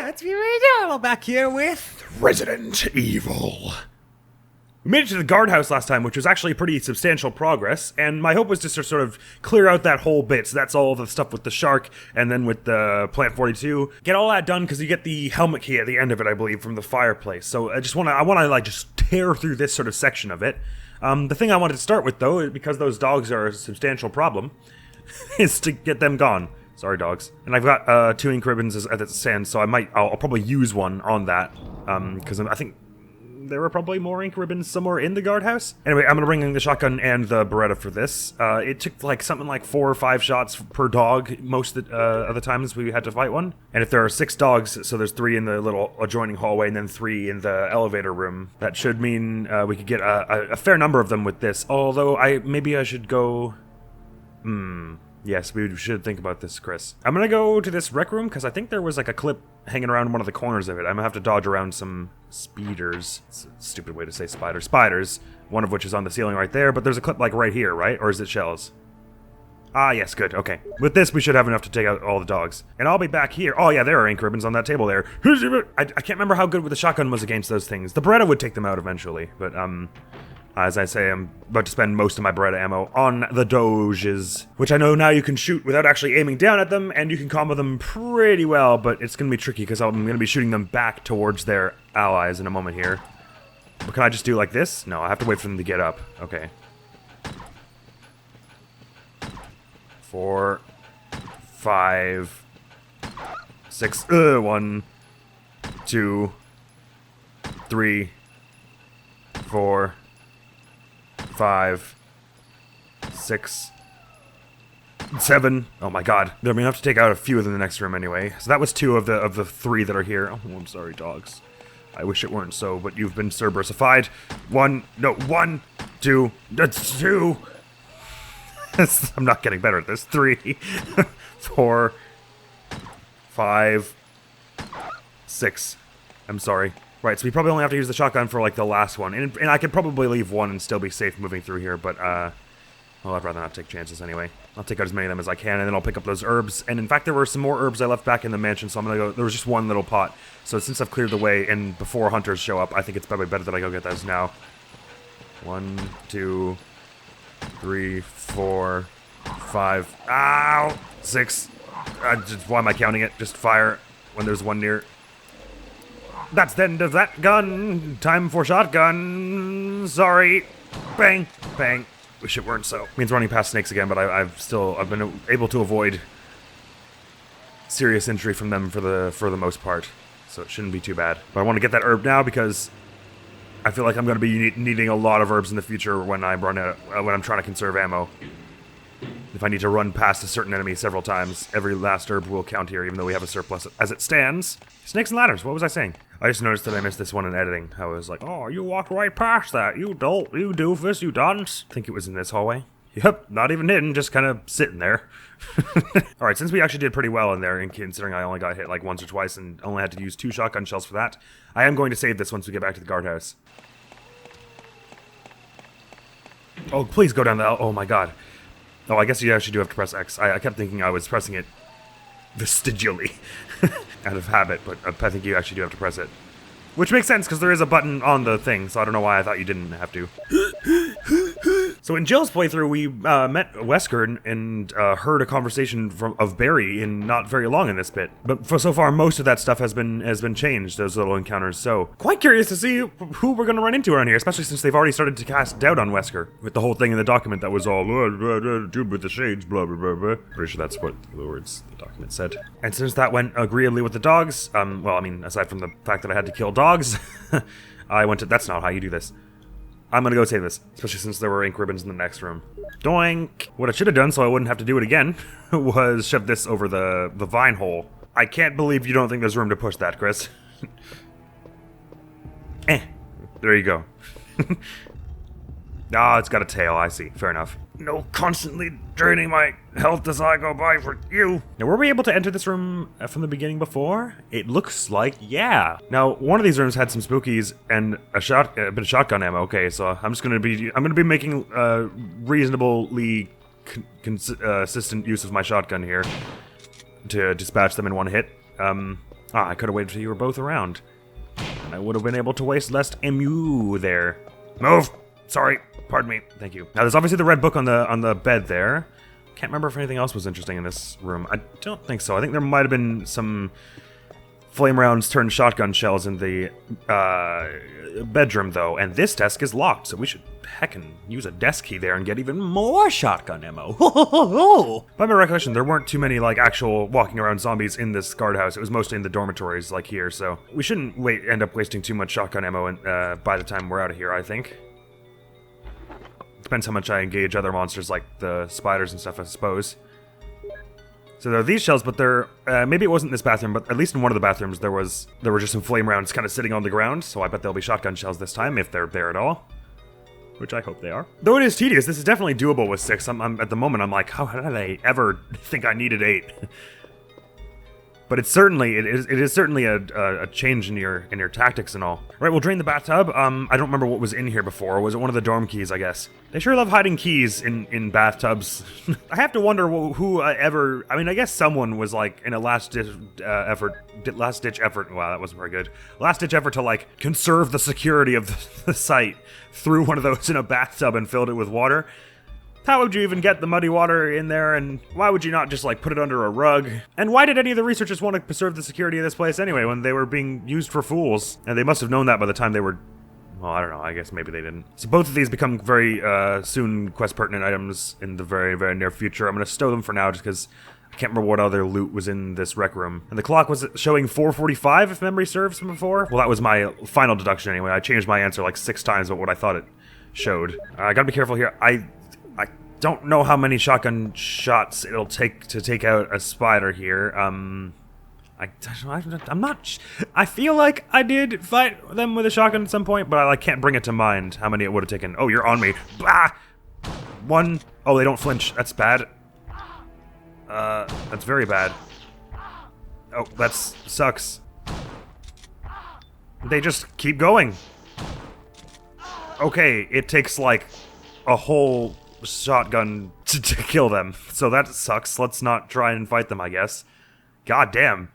it's me, V-Jolt, back here with Resident Evil. We made it to the guardhouse last time, which was actually pretty substantial progress, and my hope was just to sort of clear out that whole bit, so that's all the stuff with the shark, and then with the Plant-42. Get all that done, because you get the helmet key at the end of it, I believe, from the fireplace. So I want to like, just tear through this sort of section of it. The thing I wanted to start with, though, because those dogs are a substantial problem, is to get them gone. Sorry, dogs. And I've got 2 ink ribbons as it stands, so I'll probably use one on that, because I think there were probably more ink ribbons somewhere in the guardhouse. Anyway, I'm gonna bring in the shotgun and the Beretta for this. It took like something like 4 or 5 shots per dog most of the times we had to fight one. And if there are 6 dogs, so there's 3 in the little adjoining hallway and then 3 in the elevator room, that should mean we could get a fair number of them with this. Although maybe I should go. Yes, we should think about this, Chris. I'm gonna go to this rec room, because I think there was like a clip hanging around one of the corners of it. I'm gonna have to dodge around some speeders. It's a stupid way to say spider. Spiders, one of which is on the ceiling right there, but there's a clip like right here, right? Or is it shells? Ah, yes, good, okay. With this, we should have enough to take out all the dogs. And I'll be back here. Oh yeah, there are ink ribbons on that table there. I can't remember how good the shotgun was against those things. The Beretta would take them out eventually, but as I say, I'm about to spend most of my Beretta ammo on the Doges, which I know now you can shoot without actually aiming down at them, and you can combo them pretty well, but it's going to be tricky because I'm going to be shooting them back towards their allies in a moment here. But can I just do like this? No, I have to wait for them to get up. Okay. 4, 5, 6, 1, 2, 3, 4, 5, 6, 7. Oh my god. I'm gonna have to take out a few of them in the next room anyway. So that was 2 of the 3 that are here. Oh, I'm sorry, dogs. I wish it weren't so, but you've been Cerberus-ified. 1, 2, that's 2. I'm not getting better at this. 3, 4, 5, 6. I'm sorry. Right, so we probably only have to use the shotgun for, like, the last one. And I could probably leave one and still be safe moving through here, but, well, I'd rather not take chances anyway. I'll take out as many of them as I can, and then I'll pick up those herbs. And, in fact, there were some more herbs I left back in the mansion, so I'm gonna go. There was just one little pot. So, since I've cleared the way, and before hunters show up, I think it's probably better that I go get those now. 1, 2, 3, 4, 5. Ow! 6. Why am I counting it? Just fire when there's one near. That's the end of that gun. Time for shotgun. Sorry. Bang. Bang. Wish it weren't so. Means running past snakes again, but I've been able to avoid serious injury from them for the most part, so it shouldn't be too bad. But I want to get that herb now because I feel like I'm going to be needing a lot of herbs in the future when I run out, when I'm trying to conserve ammo. If I need to run past a certain enemy several times, every last herb will count here, even though we have a surplus as it stands. Snakes and ladders, what was I saying? I just noticed that I missed this one in editing. I was like, oh, you walked right past that, you dolt, you doofus, you dunce. I think it was in this hallway. Yep, not even hidden, just kind of sitting there. Alright, since we actually did pretty well in there, and considering I only got hit like once or twice and only had to use 2 shotgun shells for that, I am going to save this once we get back to the guardhouse. Oh, please go down the... Oh my god. Oh, I guess you actually do have to press X. I kept thinking I was pressing it vestigially out of habit, but I think you actually do have to press it. Which makes sense, because there is a button on the thing, so I don't know why I thought you didn't have to. So in Jill's playthrough, we met Wesker and heard a conversation of Barry in not very long in this bit. But so far, most of that stuff has been changed, those little encounters. So quite curious to see who we're going to run into around here, especially since they've already started to cast doubt on Wesker with the whole thing in the document that was all dude with the shades, blah blah blah blah. Pretty sure that's what the words the document said. And since that went agreeably with the dogs, well, I mean, aside from the fact that I had to kill dogs, I went to. That's not how you do this. I'm gonna go save this, especially since there were ink ribbons in the next room. Doink! What I should have done, so I wouldn't have to do it again, was shove this over the vine hole. I can't believe you don't think there's room to push that, Chris. There you go. Ah, it's got a tail, I see. Fair enough. No constantly draining my health as I go by for you. Now, were we able to enter this room from the beginning before? It looks like, yeah. Now, one of these rooms had some spookies and a bit of shotgun ammo. Okay, so I'm gonna be making reasonably consistent use of my shotgun here to dispatch them in one hit. Ah, I could have waited till you were both around. And I would have been able to waste less MU there. Move! Sorry. Pardon me. Thank you. Now, there's obviously the red book on the bed there. Can't remember if anything else was interesting in this room. I don't think so. I think there might have been some flame rounds turned shotgun shells in the bedroom, though. And this desk is locked, so we should heckin' use a desk key there and get even more shotgun ammo. By my recollection, there weren't too many, like, actual walking around zombies in this guardhouse. It was mostly in the dormitories, like here, so we shouldn't end up wasting too much shotgun ammo by the time we're out of here, I think. Depends how much I engage other monsters like the spiders and stuff, I suppose. So there are these shells, but they're maybe it wasn't this bathroom, but at least in one of the bathrooms there were just some flame rounds kind of sitting on the ground. So I bet there'll be shotgun shells this time if they're there at all, which I hope they are. Though it is tedious, this is definitely doable with 6. I'm at the moment I'm like, how did I ever think I needed 8? But it is certainly a change in your tactics and all. Right, we'll drain the bathtub. I don't remember what was in here before. Was it one of the dorm keys, I guess? They sure love hiding keys in bathtubs. I have to wonder who ever... I mean, I guess someone was like in a last-ditch effort... Wow, that wasn't very good. Last-ditch effort to, like, conserve the security of the site. Threw one of those in a bathtub and filled it with water. How would you even get the muddy water in there, and why would you not just, like, put it under a rug? And why did any of the researchers want to preserve the security of this place anyway, when they were being used for fools? And they must have known that by the time they were... Well, I don't know, I guess maybe they didn't. So both of these become very, soon quest-pertinent items in the very, very near future. I'm gonna stow them for now, just because I can't remember what other loot was in this rec room. And the clock was showing 4:45, if memory serves from before? Well, that was my final deduction anyway. I changed my answer like 6 times, but what I thought it showed. I gotta be careful here. I don't know how many shotgun shots it'll take to take out a spider here. I'm not... I feel like I did fight them with a shotgun at some point, but I can't bring it to mind how many it would have taken. Oh, you're on me. Blah! 1. Oh, they don't flinch. That's bad. That's very bad. Oh, that sucks. They just keep going. Okay, it takes like a whole shotgun to kill them, so that sucks. Let's not try and fight them, I guess. God damn.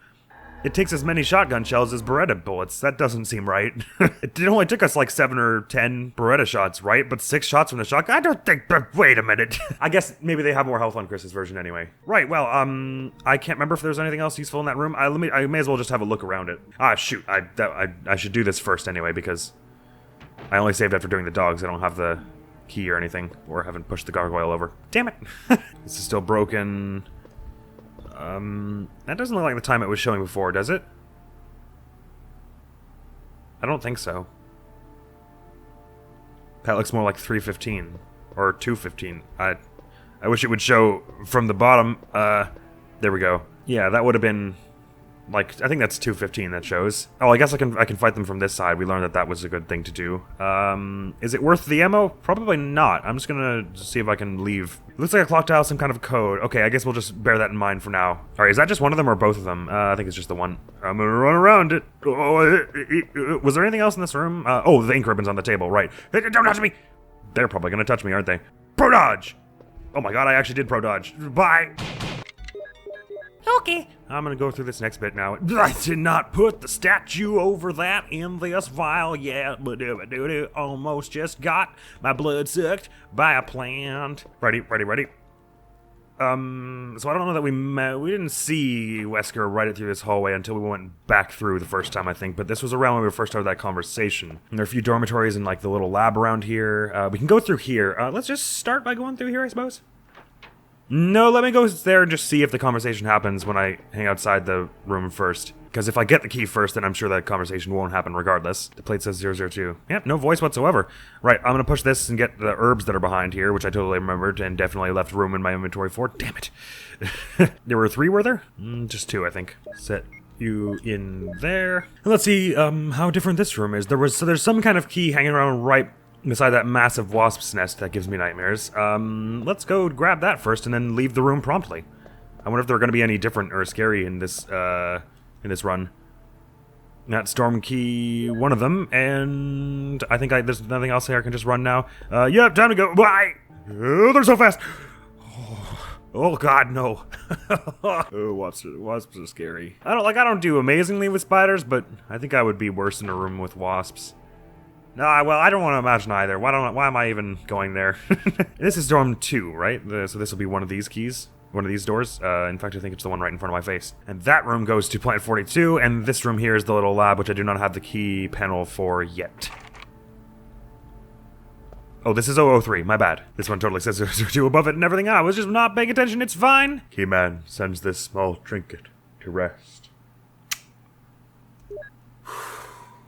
It takes as many shotgun shells as Beretta bullets. That doesn't seem right. It only took us like 7 or 10 Beretta shots, right? But 6 shots from the shotgun? I don't think... Wait a minute. I guess maybe they have more health on Chris's version anyway. Right, well, I can't remember if there's anything else useful in that room. I may as well just have a look around it. Ah, shoot. I should do this first anyway, because I only saved after doing the dogs. I don't have the key or anything, or haven't pushed the gargoyle over. Damn it. This is still broken. That doesn't look like the time it was showing before, does it? I don't think so. That looks more like 3:15 or 2:15. I wish it would show from the bottom. There we go. Yeah, that would have been like, I think that's 2:15 that shows. Oh, I guess I can fight them from this side. We learned that was a good thing to do. Is it worth the ammo? Probably not. I'm just gonna see if I can leave. It looks like a clock dial, some kind of code. Okay, I guess we'll just bear that in mind for now. Alright, is that just one of them or both of them? I think it's just the one. I'm gonna run around it. Oh, was there anything else in this room? Oh, the ink ribbon's on the table, right. Don't touch me! They're probably gonna touch me, aren't they? Pro dodge! Oh my god, I actually did pro dodge. Bye! Okay. I'm gonna go through this next bit now. I did not put the statue over that in this vial yet, but almost just got my blood sucked by a plant. Ready. So I don't know that we didn't see Wesker right it through this hallway until we went back through the first time, I think, but this was around when we first started that conversation. And there are a few dormitories and like the little lab around here. We can go through here. Let's just start by going through here, I suppose. No, let me go there and just see if the conversation happens when I hang outside the room first. Because if I get the key first, then I'm sure that conversation won't happen regardless. The plate says 002. Yep, no voice whatsoever. Right, I'm gonna push this and get the herbs that are behind here, which I totally remembered and definitely left room in my inventory for. Damn it. There were 3, were there? Just 2, I think. Set you in there. And let's see how different this room is. There's some kind of key hanging around right beside that massive wasp's nest that gives me nightmares. Let's go grab that first and then leave the room promptly. I wonder if there are going to be any different or scary in this run. That storm key, one of them, and I think there's nothing else here. I can just run now. Yep, time to go. Bye! Oh, they're so fast. Oh god, no. Oh, wasps are scary. I don't do amazingly with spiders, but I think I would be worse in a room with wasps. No, well, I don't want to imagine either. Why am I even going there? This is dorm 2, right? So this will be one of these keys. One of these doors. In fact, I think it's the one right in front of my face. And that room goes to Planet 42, and this room here is the little lab, which I do not have the key panel for yet. Oh, this is 003, my bad. This one totally says 002 above it and everything. I was just not paying attention, it's fine. Keyman sends this small trinket to rest.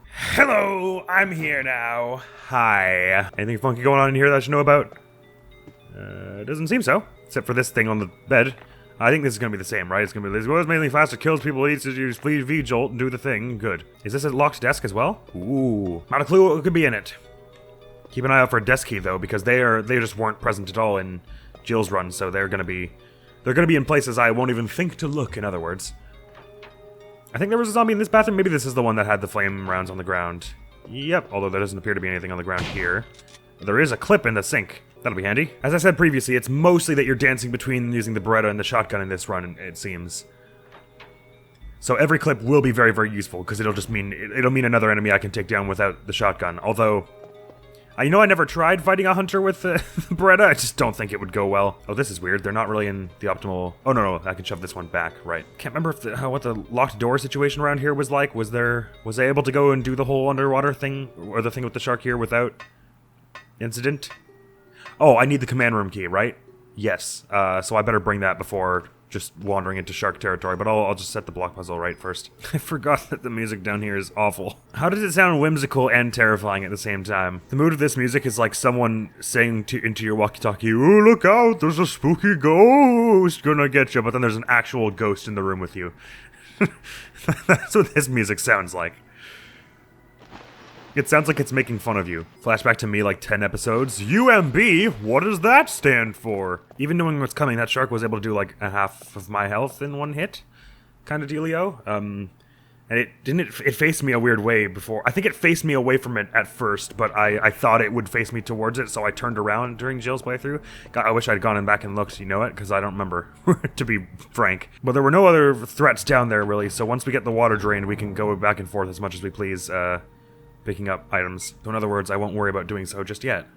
Hello, I'm here now. Hi. Anything funky going on in here that I should know about? Doesn't seem so. Except for this thing on the bed. I think this is gonna be the same, right? It's gonna be this goes mainly faster, kills people, eats, use V-Jolt, and do the thing. Good. Is this a locked desk as well? Ooh. Not a clue what could be in it. Keep an eye out for a desk key though, because they just weren't present at all in Jill's run, so they're gonna be in places I won't even think to look, in other words. I think there was a zombie in this bathroom. Maybe this is the one that had the flame rounds on the ground. Yep, although there doesn't appear to be anything on the ground here. There is a clip in the sink. That'll be handy. As I said previously, it's mostly that you're dancing between using the Beretta and the shotgun in this run, it seems. So every clip will be very, very useful, because it'll mean another enemy I can take down without the shotgun. Although, I never tried fighting a hunter with the Beretta. I just don't think it would go well. Oh, this is weird. They're not really in the optimal... Oh, no, I can shove this one back. Right. Can't remember if what the locked door situation around here was like. Was I able to go and do the whole underwater thing, or the thing with the shark here without incident? Oh, I need the command room key, right? Yes. So I better bring that before just wandering into shark territory, but I'll just set the block puzzle right first. I forgot that the music down here is awful. How does it sound whimsical and terrifying at the same time? The mood of this music is like someone saying into your walkie-talkie, "Oh, look out, there's a spooky ghost gonna get you," but then there's an actual ghost in the room with you. That's what this music sounds like. It sounds like it's making fun of you. Flashback to me like 10 episodes. UMB? What does that stand for? Even knowing what's coming, that shark was able to do like a half of my health in one hit. Kind of dealio. And it faced me a weird way before. I think it faced me away from it at first, but I thought it would face me towards it, so I turned around during Jill's playthrough. God, I wish I'd gone back and looked, because I don't remember, to be frank. But there were no other threats down there, really, so once we get the water drained, we can go back and forth as much as we please, picking up items. So in other words, I won't worry about doing so just yet.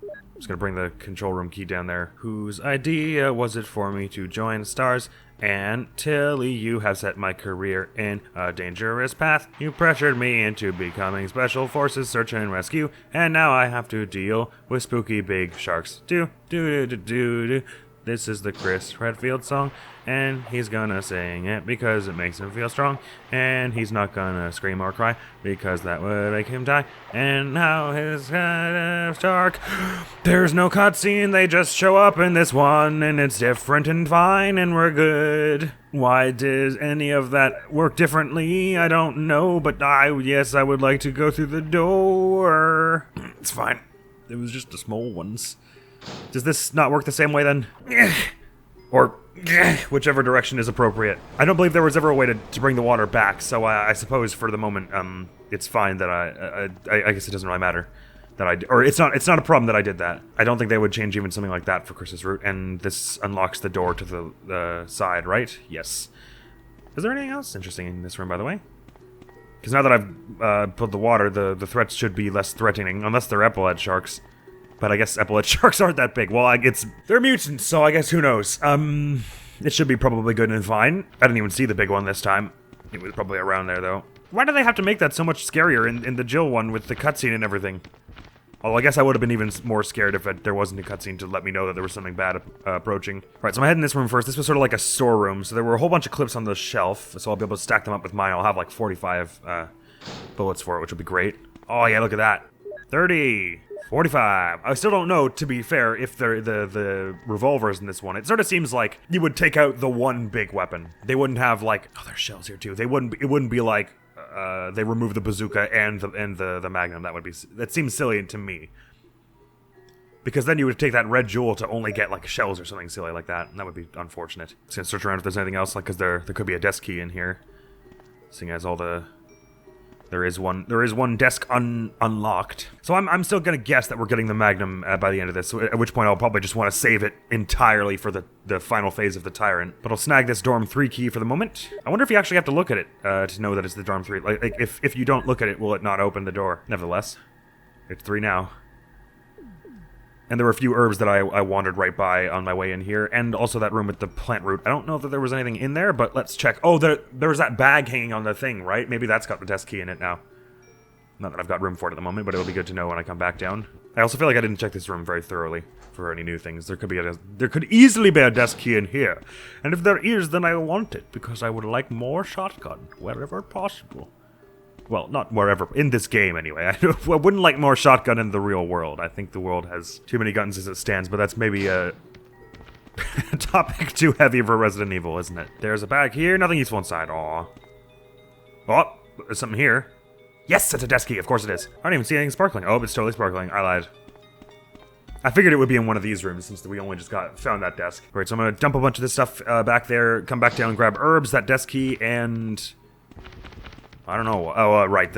I'm just gonna bring the control room key down there. Whose idea was it for me to join stars? And Tilly, you have set my career in a dangerous path. You pressured me into becoming Special Forces Search and Rescue, and now I have to deal with spooky big sharks. Do. This is the Chris Redfield song, and he's gonna sing it because it makes him feel strong, and he's not gonna scream or cry because that would make him die. And now his head is dark. There's no cutscene, they just show up in this one, and it's different and fine, and we're good. Why did any of that work differently? I don't know, but yes, I would like to go through the door. It's fine. It was just the small ones. Does this not work the same way then? Or whichever direction is appropriate. I don't believe there was ever a way to bring the water back, so I suppose for the moment, it's fine that I guess it doesn't really matter that or it's not a problem that I did that. I don't think they would change even something like that for Chris's route, and this unlocks the door to the side, right? Yes. Is there anything else interesting in this room, by the way? Because now that I've pulled the water, the threats should be less threatening, unless they're epaulet sharks. But I guess epaulet sharks aren't that big. Well, they're mutants, so I guess who knows. It should be probably good and fine. I didn't even see the big one this time. It was probably around there, though. Why do they have to make that so much scarier in the Jill one with the cutscene and everything? Although I guess I would have been even more scared if there wasn't a cutscene to let me know that there was something bad approaching. Right, so I'm heading this room first. This was sort of like a storeroom, so there were a whole bunch of clips on the shelf, so I'll be able to stack them up with mine. I'll have like 45 bullets for it, which would be great. Oh yeah, look at that. 30. 45. I still don't know, to be fair, if the revolvers in this one. It sort of seems like you would take out the one big weapon. They wouldn't have like, oh, there's shells here too. It wouldn't be like they remove the bazooka and the magnum. That seems silly to me. Because then you would take that red jewel to only get like shells or something silly like that, and that would be unfortunate. Just gonna search around if there's anything else, like because there could be a desk key in here, seeing as all the There is one desk unlocked. So I'm still gonna guess that we're getting the Magnum by the end of this, so at which point I'll probably just want to save it entirely for the final phase of the Tyrant. But I'll snag this Dorm 3 key for the moment. I wonder if you actually have to look at it to know that it's the Dorm 3. Like if you don't look at it, will it not open the door? Nevertheless, it's 3 now. And there were a few herbs that I wandered right by on my way in here, and also that room with the plant root. I don't know that there was anything in there, but let's check. Oh, there's that bag hanging on the thing, right? Maybe that's got the desk key in it now. Not that I've got room for it at the moment, but it'll be good to know when I come back down. I also feel like I didn't check this room very thoroughly for any new things. There could easily be a desk key in here, and if there is, then I want it because I would like more shotgun wherever possible. Well, not wherever, in this game anyway. I wouldn't like more shotgun in the real world. I think the world has too many guns as it stands, but that's maybe a topic too heavy for Resident Evil, isn't it? There's a bag here, nothing useful inside. Aw. Oh, there's something here. Yes, it's a desk key, of course it is. I don't even see anything sparkling. Oh, it's totally sparkling. I lied. I figured it would be in one of these rooms since we only just found that desk. Alright, so I'm gonna dump a bunch of this stuff back there, come back down, grab herbs, that desk key, and... I don't know. Oh, right,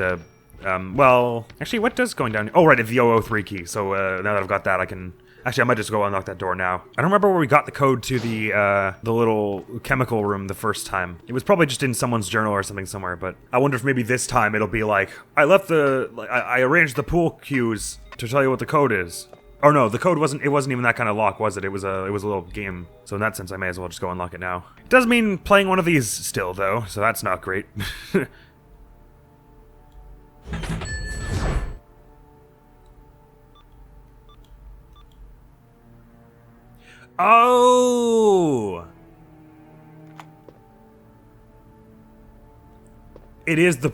well... Actually, what does going down... Oh, right, the 003 key. So, now that I've got that, I can... Actually, I might just go unlock that door now. I don't remember where we got the code to the little chemical room the first time. It was probably just in someone's journal or something somewhere, but I wonder if maybe this time it'll be like, I arranged the pool cues to tell you what the code is. Or no, the code wasn't even that kind of lock, was it? It was a little game. So in that sense, I may as well just go unlock it now. It does mean playing one of these still, though, so that's not great. Oh! It is the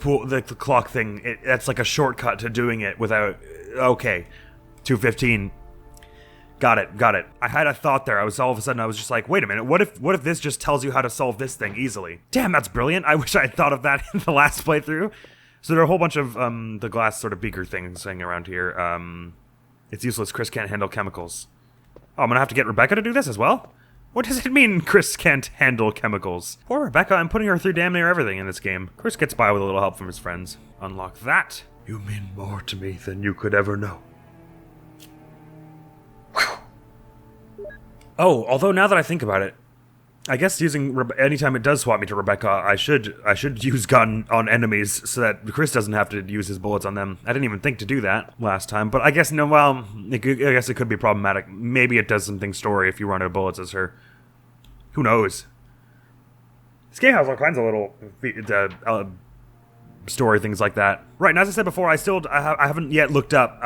clock thing. That's like a shortcut to doing it without... Okay. 215. Got it. I had a thought there. I was just like, wait a minute, what if this just tells you how to solve this thing easily? Damn, that's brilliant. I wish I had thought of that in the last playthrough. So there are a whole bunch of the glass sort of beaker things hanging around here. It's useless. Chris can't handle chemicals. Oh, I'm gonna have to get Rebecca to do this as well? What does it mean Chris can't handle chemicals? Poor Rebecca, I'm putting her through damn near everything in this game. Chris gets by with a little help from his friends. Unlock that. You mean more to me than you could ever know. Oh, although now that I think about it, I guess anytime it does swap me to Rebecca, I should use gun on enemies so that Chris doesn't have to use his bullets on them. I didn't even think to do that last time, but I guess I guess it could be problematic. Maybe it does something story if you run out of bullets as her. Who knows? This game has all kinds of little story things like that. Right, and as I said before, I haven't yet looked up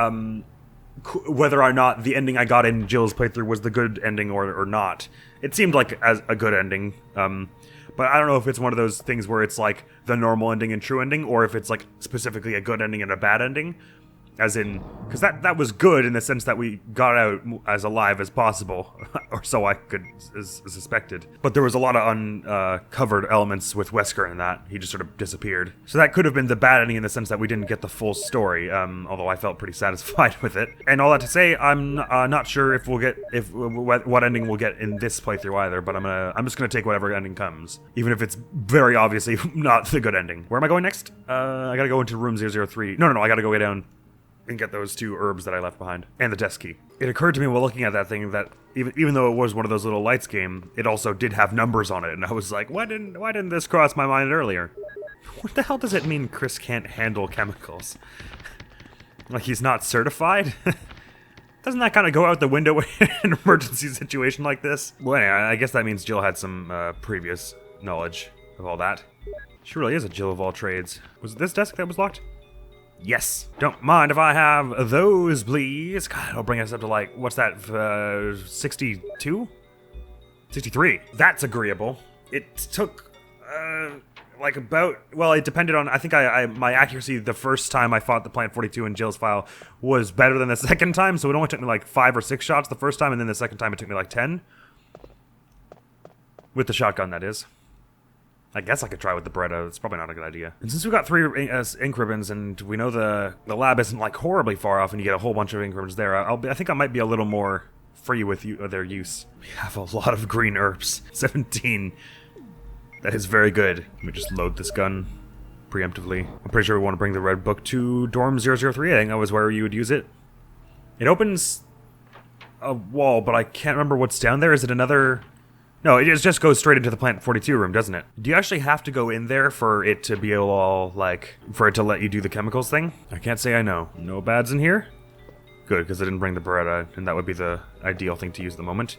whether or not the ending I got in Jill's playthrough was the good ending or not. It seemed like a good ending, but I don't know if it's one of those things where it's like the normal ending and true ending, or if it's like specifically a good ending and a bad ending. As in, because that was good in the sense that we got out as alive as possible, or so I could suspected. But there was a lot of uncovered elements with Wesker in that. He just sort of disappeared. So that could have been the bad ending in the sense that we didn't get the full story, although I felt pretty satisfied with it. And all that to say, I'm not sure if we'll get what ending we'll get in this playthrough either. But I'm just gonna take whatever ending comes, even if it's very obviously not the good ending. Where am I going next? I gotta go into room 003. No, I gotta go way down and get those 2 herbs that I left behind. And the desk key. It occurred to me while looking at that thing that even though it was one of those little lights game, it also did have numbers on it, and I was like, why didn't this cross my mind earlier? What the hell does it mean Chris can't handle chemicals? Like he's not certified? Doesn't that kind of go out the window in an emergency situation like this? Well, anyway, I guess that means Jill had some previous knowledge of all that. She really is a Jill of all trades. Was it this desk that was locked? Yes. Don't mind if I have those, please. God, it'll bring us up to like, what's that, 62? 63. That's agreeable. It took, like about, well, it depended on, I think my accuracy the first time I fought the Plant 42 in Jill's file was better than the second time, so it only took me like 5 or 6 shots the first time, and then the second time it took me like 10. With the shotgun, that is. I guess I could try with the Beretta. It's probably not a good idea. And since we've got 3 ink ribbons, and we know the lab isn't like horribly far off, and you get a whole bunch of ink ribbons there, I think I might be a little more free with their use. We have a lot of green herbs. 17. That is very good. Let me just load this gun preemptively. I'm pretty sure we want to bring the red book to dorm 003. I think that was where you would use it. It opens a wall, but I can't remember what's down there. Is it another... No, it just goes straight into the Plant 42 room, doesn't it? Do you actually have to go in there for it to be able to, like, for it to let you do the chemicals thing? I can't say I know. No bads in here? Good, because I didn't bring the Beretta, and that would be the ideal thing to use at the moment.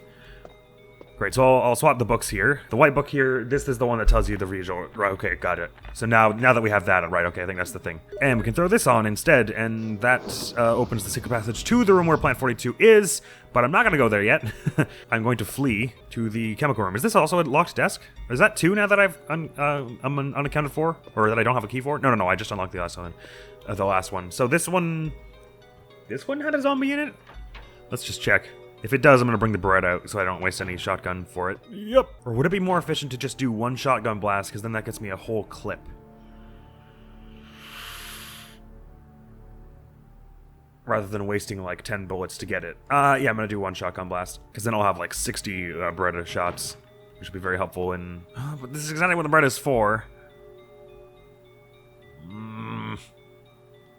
Great, so I'll swap the books here. The white book here, this is the one that tells you the V-Jolt. Right, okay, got it. So now that we have that, right, okay, I think that's the thing. And we can throw this on instead, and that opens the secret passage to the room where Plant 42 is, but I'm not going to go there yet. I'm going to flee to the chemical room. Is this also a locked desk? Is that two now that I'm unaccounted for? Or that I don't have a key for? No, I just unlocked the last one. The last one. So this one had a zombie in it? Let's just check. If it does, I'm going to bring the Beretta out so I don't waste any shotgun for it. Yep. Or would it be more efficient to just do one shotgun blast, because then that gets me a whole clip? Rather than wasting like 10 bullets to get it. Yeah, I'm going to do one shotgun blast, because then I'll have like 60 Beretta shots, which would be very helpful in... but this is exactly what the Beretta is for.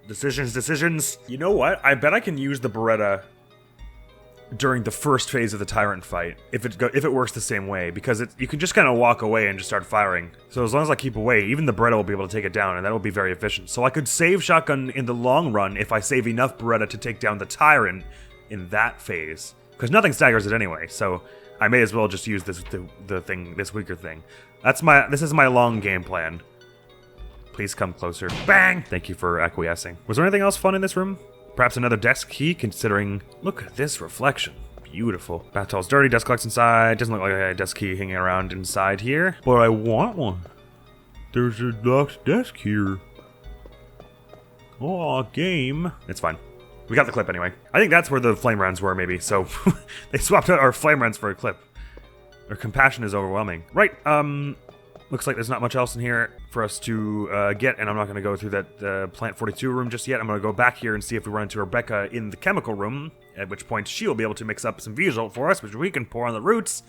Decisions. You know what? I bet I can use the Beretta during the first phase of the Tyrant fight, if it works the same way, because you can just kind of walk away and just start firing. So as long as I keep away, even the Beretta will be able to take it down, and that will be very efficient. So I could save shotgun in the long run if I save enough Beretta to take down the Tyrant in that phase, because nothing staggers it anyway. So I may as well just use this weaker thing. This is my long game plan. Please come closer. Bang! Thank you for acquiescing. Was there anything else fun in this room? Perhaps another desk key, considering... Look at this reflection. Beautiful. Bathtowel's dirty, desk clock's inside. Doesn't look like a desk key hanging around inside here. But I want one. There's a locked desk here. Aw, game. It's fine. We got the clip anyway. I think that's where the flame rounds were, maybe. So, they swapped out our flame rounds for a clip. Their compassion is overwhelming. Right, looks like there's not much else in here for us to get, and I'm not going to go through that Plant 42 room just yet. I'm going to go back here and see if we run into Rebecca in the chemical room, at which point she'll be able to mix up some V-Jolt for us, which we can pour on the roots,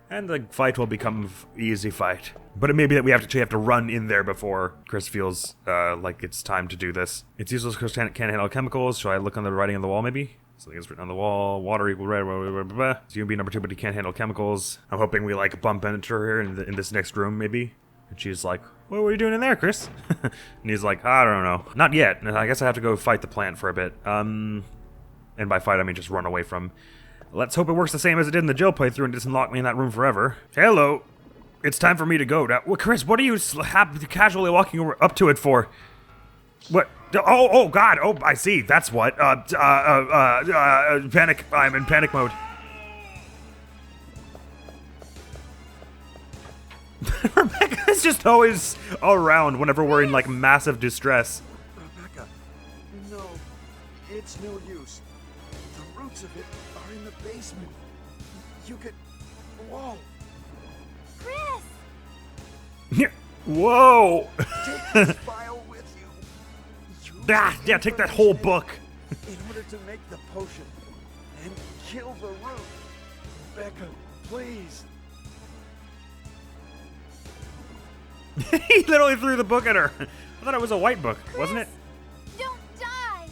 and the fight will become easy fight. But it may be that we have to run in there before Chris feels like it's time to do this. It's useless because can't handle chemicals. Shall I look on the writing on the wall, maybe? Something is written on the wall. Water equal red. Blah, blah, blah, blah. So you can be number 2, but he can't handle chemicals. I'm hoping we like bump into her in this next room, maybe. And she's like, "What were you doing in there, Chris?" And he's like, "I don't know. Not yet. I guess I have to go fight the plant for a bit." And by fight, I mean just run away from. Let's hope it works the same as it did in the jail playthrough and doesn't lock me in that room forever. Hello. It's time for me to go. Now, well, Chris, what are you casually walking up to it for? What? Oh, God. Oh, I see. That's what. Panic. I'm in panic mode. Rebecca's just always around whenever we're in, like, massive distress. Rebecca, no. It's no use. The roots of it are in the basement. You could... Whoa. Chris! Whoa! Take this file with you. Yeah, take that whole book. In order to make the potion and kill the root. Rebecca, please. He literally threw the book at her. I thought it was a white book, Chris, wasn't it? Don't die!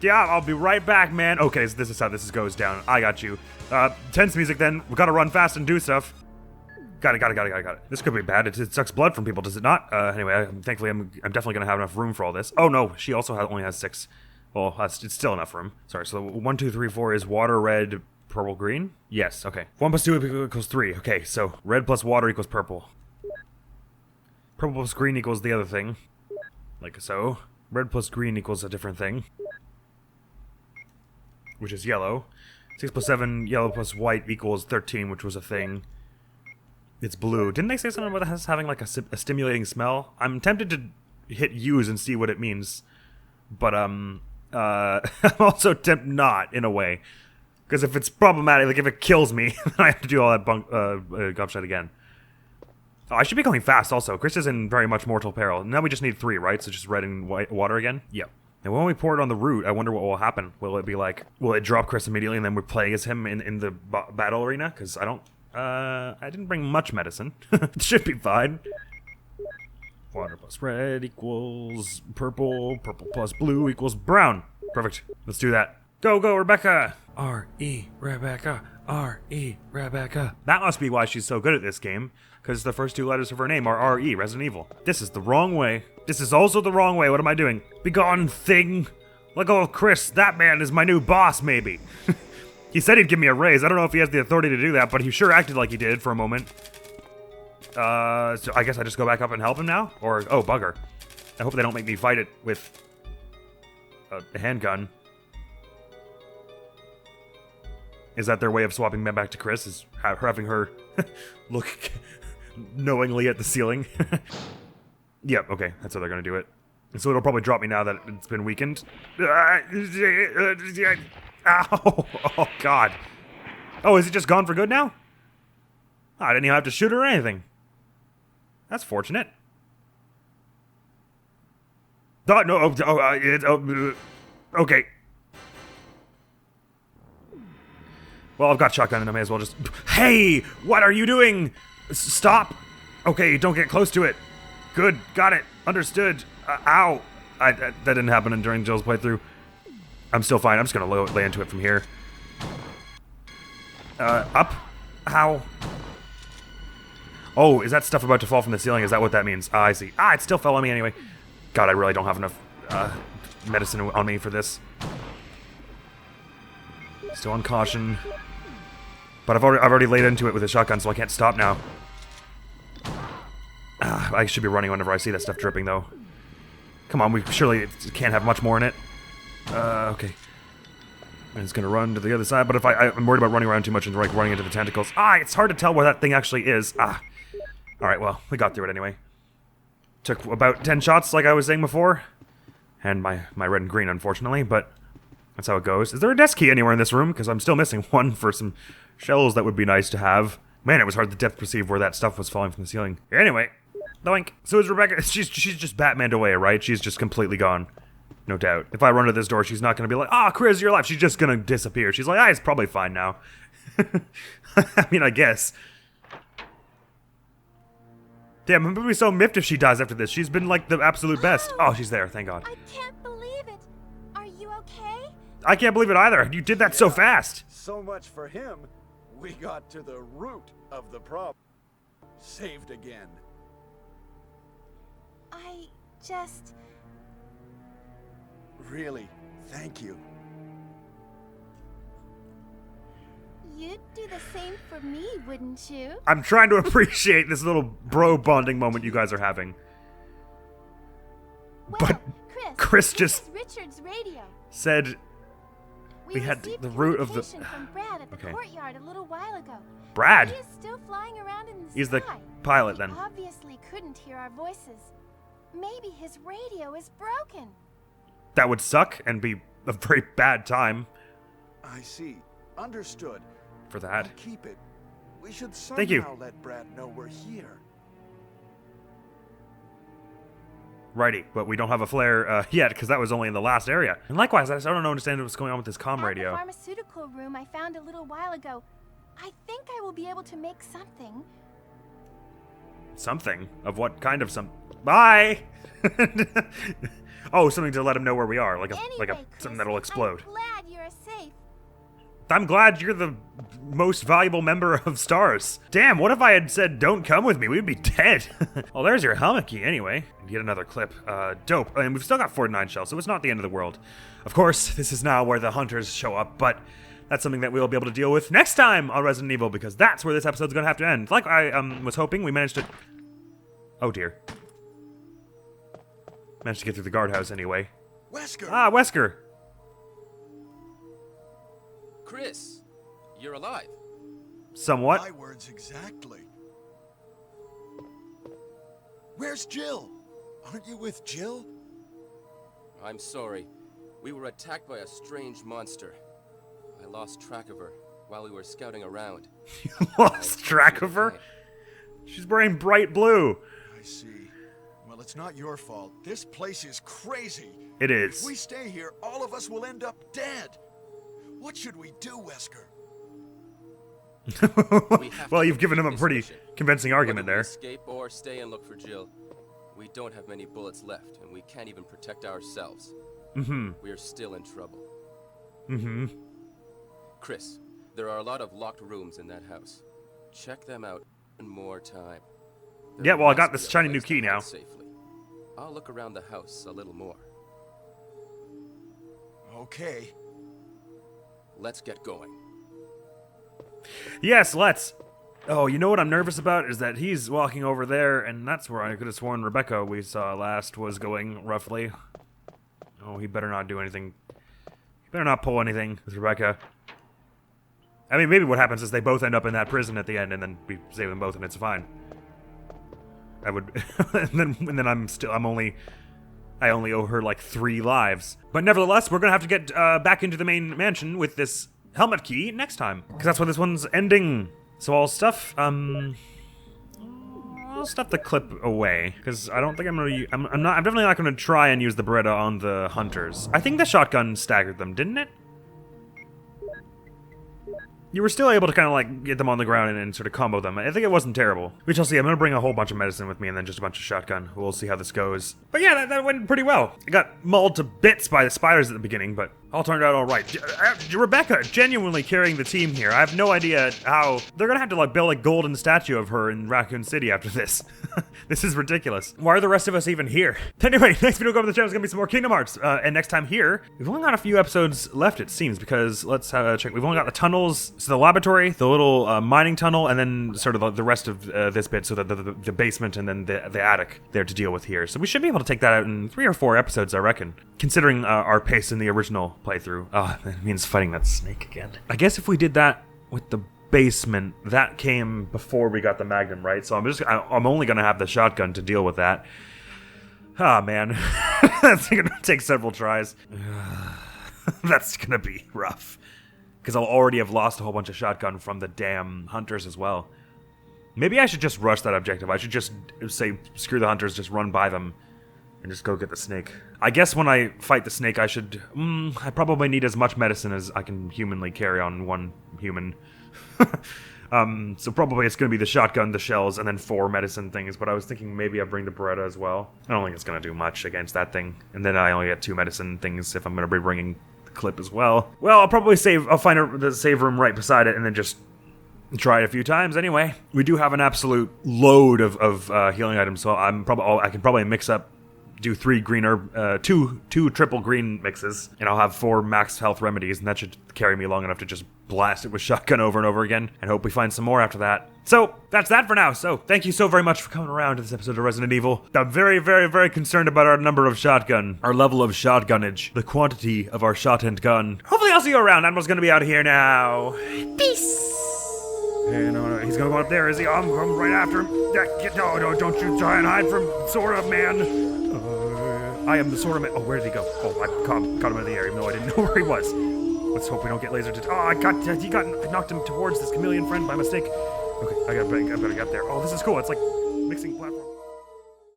Yeah, I'll be right back, man. Okay, so this is how this goes down. I got you. Tense music then. We gotta run fast and do stuff. Got it. This could be bad. It sucks blood from people, does it not? Anyway, thankfully, I'm definitely gonna have enough room for all this. Oh no, she also only has 6. Well, it's still enough room. Sorry, so 1, 2, 3, 4 is water, red, purple, green? Yes, okay. 1 plus 2 equals 3. Okay, so red plus water equals purple. Purple plus green equals the other thing. Like so. Red plus green equals a different thing. Which is yellow. 6 plus 7, yellow plus white equals 13, which was a thing. It's blue. Didn't they say something about us having like a stimulating smell? I'm tempted to hit use and see what it means. But, I'm also tempted not, in a way. Because if it's problematic, like if it kills me, then I have to do all that gobshite again. Oh, I should be going fast also. Chris is in very much mortal peril. Now we just need 3, right? So just red and white water again? Yep. And when we pour it on the root, I wonder what will happen. Will it be like, will it drop Chris immediately and then we're playing as him in the battle arena? Because I didn't bring much medicine. It should be fine. Water plus red equals purple. Purple plus blue equals brown. Perfect. Let's do that. Go, go, Rebecca! R-E, Rebecca. R-E, Rebecca. That must be why she's so good at this game, because the first two letters of her name are R-E, Resident Evil. This is the wrong way. This is also the wrong way. What am I doing? Begone, thing! Let go of Chris. That man is my new boss, maybe. He said he'd give me a raise. I don't know if he has the authority to do that, but he sure acted like he did for a moment. So I guess I just go back up and help him now? Or, oh, bugger. I hope they don't make me fight it with a handgun. Is that their way of swapping me back to Chris? Is having her look knowingly at the ceiling? Yep, okay, that's how they're gonna do it. And so it'll probably drop me now that it's been weakened. Ow! Oh, God. Oh, is it just gone for good now? Oh, I didn't even have to shoot her or anything. That's fortunate. Oh, no, okay. Well, I've got shotgun and I may as well just... Hey! What are you doing? Stop! Okay, don't get close to it. Good, got it. Understood. Ow! That didn't happen during Jill's playthrough. I'm still fine. I'm just gonna lay into it from here. Up? How? Oh, is that stuff about to fall from the ceiling? Is that what that means? I see. It still fell on me anyway. God, I really don't have enough medicine on me for this. Still on caution. But I've already laid into it with a shotgun, so I can't stop now. I should be running whenever I see that stuff dripping, though. Come on, we surely can't have much more in it. Okay. I'm just gonna run to the other side, but if I'm worried about running around too much and like running into the tentacles. It's hard to tell where that thing actually is. Alright, well, we got through it anyway. Took about 10 shots, like I was saying before. And my red and green, unfortunately, but that's how it goes. Is there a desk key anywhere in this room? Because I'm still missing one for some shells that would be nice to have. Man, it was hard to depth perceive where that stuff was falling from the ceiling. Anyway, doink. So is Rebecca. She's just Batman'd away, right? She's just completely gone. No doubt. If I run to this door, she's not going to be like, Chris, you're alive. She's just going to disappear. She's like, it's probably fine now. I mean, I guess. Damn, I'm going to be so miffed if she dies after this. She's been, like, the absolute best. Oh, she's there. Thank God. I can't believe it. Are you okay? I can't believe it either. You did that so fast. So much for him. We got to the root of the problem. Saved again. I just... Really, thank you. You'd do the same for me, wouldn't you? I'm trying to appreciate this little bro bonding moment you guys are having. Well, But Chris this just is Richard's radio. said we had received the root of the... communication from Brad at the Okay. courtyard a little while ago. Brad? He is still flying around in the He's the sky. pilot He then. obviously couldn't hear our voices. Maybe his radio is broken. That would suck and be a very bad time I see. Understood. for that. I'll keep it. We should Thank you. somehow let Brad know we're here. Righty, but we don't have a flare yet because that was only in the last area. And likewise, I don't understand what's going on with this comm At radio. the pharmaceutical room I found a little while ago. I think I will be able to make something. Something? Of what kind of some... Bye! Oh, something to let him know where we are, like Anyway, something Chris, that'll explode. I'm glad you're safe. I'm glad you're the most valuable member of STARS. Damn, what if I had said don't come with me? We'd be dead. Well, there's your helmet key anyway. And get another clip. Dope. And we've still got 49 shells, so it's not the end of the world. Of course, this is now where the hunters show up, but that's something that we'll be able to deal with next time on Resident Evil, because that's where this episode's gonna have to end. Like I was hoping, we managed to... Oh dear. Managed to get through the guardhouse anyway. Wesker! Wesker! Chris, you're alive. Somewhat. My words exactly. Where's Jill? Aren't you with Jill? I'm sorry. We were attacked by a strange monster. I lost track of her while we were scouting around. Lost track of her? She's wearing bright blue. I see. Well, it's not your fault. This place is crazy. It If is. we stay here, all of us will end up dead. What should we do, Wesker? We have Well, to you've given him a complete this pretty mission. convincing argument Whether we there. escape or stay and look for Jill. We don't have many bullets left, and we can't even protect ourselves. Mm-hmm. We are still in trouble. Mm-hmm. Chris, there are a lot of locked rooms in that house. Check them out one more time. There Yeah, well, I got must this be a shiny new place to key hide now. Safely. I'll look around the house a little more. Okay. Let's get going. Yes, let's. Oh, you know what I'm nervous about is that he's walking over there, and that's where I could have sworn Rebecca we saw last was going, roughly. Oh, he better not do anything. He better not pull anything with Rebecca. I mean, maybe what happens is they both end up in that prison at the end, and then we save them both, and it's fine. I would, and then I only owe her like 3 lives. But nevertheless, we're gonna have to get back into the main mansion with this helmet key next time, because that's where this one's ending. So I'll stuff the clip away, because I don't think I'm definitely not gonna try and use the Beretta on the hunters. I think the shotgun staggered them, didn't it? You were still able to kind of like get them on the ground and sort of combo them. I think it wasn't terrible. We shall see. I'm gonna bring a whole bunch of medicine with me and then just a bunch of shotgun. We'll see how this goes. But yeah, that went pretty well. I got mauled to bits by the spiders at the beginning, but all turned out all right. Rebecca genuinely carrying the team here. I have no idea how. They're gonna have to like build a golden statue of her in Raccoon City after this. This is ridiculous. Why are the rest of us even here? Anyway, next video coming to the channel is gonna be some more Kingdom Hearts. And next time here, we've only got a few episodes left, it seems, because let's check. We've only got the tunnels, so the laboratory, the little mining tunnel, and then sort of the rest of this bit, so that the basement and then the attic there to deal with here. So we should be able to take that out in 3 or 4 episodes, I reckon. Considering our pace in the original playthrough. That means fighting that snake again. I guess if we did that with the basement, that came before we got the Magnum, right? So I'm only gonna have the shotgun to deal with that. Ah, man. That's gonna take several tries. That's gonna be rough. Because I'll already have lost a whole bunch of shotgun from the damn hunters as well. Maybe I should just rush that objective. I should just say, screw the hunters, just run by them. And just go get the snake. I guess when I fight the snake, I should... I probably need as much medicine as I can humanly carry on one human. So probably it's going to be the shotgun, the shells, and then 4 medicine things. But I was thinking maybe I bring the Beretta as well. I don't think it's going to do much against that thing. And then I only get 2 medicine things if I'm going to be bringing the clip as well. Well, I'll probably save... I'll find the save room right beside it and then just... try it a few times anyway. We do have an absolute load of healing items, so I can probably mix up, do 3 green herb, 2 triple green mixes, and I'll have 4 max health remedies, and that should carry me long enough to just blast it with shotgun over and over again, and hope we find some more after that. So, that's that for now. So, thank you so very much for coming around to this episode of Resident Evil. I'm very, very, very concerned about our number of shotgun, our level of shotgunnage, the quantity of our shot and gun. Hopefully I'll see you around. Admiral's gonna be out of here now. Peace! Hey, no, he's gonna go up there, is he? I'm right after him. No, don't you try and hide from Sora, man. I am the Sora man. Oh, where did he go? Oh, I caught him in the air, even though I didn't know where he was. Let's hope we don't get lasered. Oh, I knocked him towards this chameleon friend by mistake. Okay, I better get up there. Oh, this is cool. It's like mixing platform.